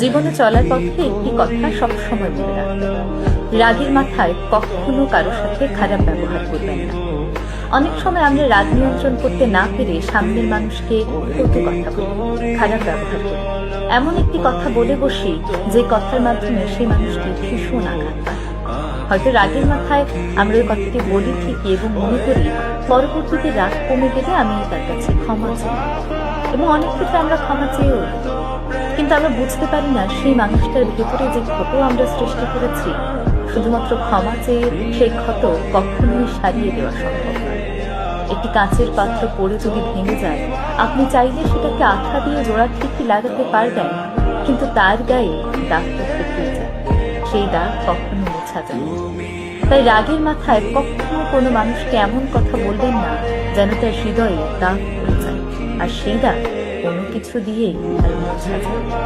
জীবনে চলার পথে একটি কথা সবসময় মনে রাখবেন, রাগের মাথায় কখনো কারোর সাথে খারাপ ব্যবহার করবেন না। অনেক সময় আমরা রাগ নিয়ন্ত্রণ করতে না পেরে সামনের মানুষকে কটু কথা বলি, খারাপ ব্যবহার করি, এমন একটি কথা বলে বসি যে কথার মাধ্যমে সেই মানুষটি ভীষণ আঘাত পায়। হয়তো রাগের মাথায় আমরা ওই কথাটি বলি ঠিকই এবং মনে করি পরবর্তীতে রাগ কমে গেলে আমি তার কাছে ক্ষমা চাই, এবং অনেক ক্ষেত্রে আমরা ক্ষমা চেয়েও দিই। কিন্তু আমরা বুঝতে পারি না সেই মানুষটার ভেতরে যে ক্ষত আমরা সৃষ্টি করেছি, শুধুমাত্র ক্ষমা চেয়ে সেই ক্ষত কখনোই সারিয়ে দেওয়া সম্ভব নয়। একটি কাঁচের পাত্র পড়ে যদি ভেঙে যায়, আপনি চাইলে সেটাকে আঠা দিয়ে জোড়া ঠিকই লাগাতে পারবেন, কিন্তু তার গায়ে দাগ তো থেকেই যায়, সেই দাগ কখনো মোছা যায় না। তাই রাগের মাথায় কখনো কোনো মানুষকে এমন কথা বলবেন না যেন তার হৃদয়ে দাগ পড়ে যায়, আর সেই দাগ কোনো কিছু দিয়েই আর মোছা যায় না।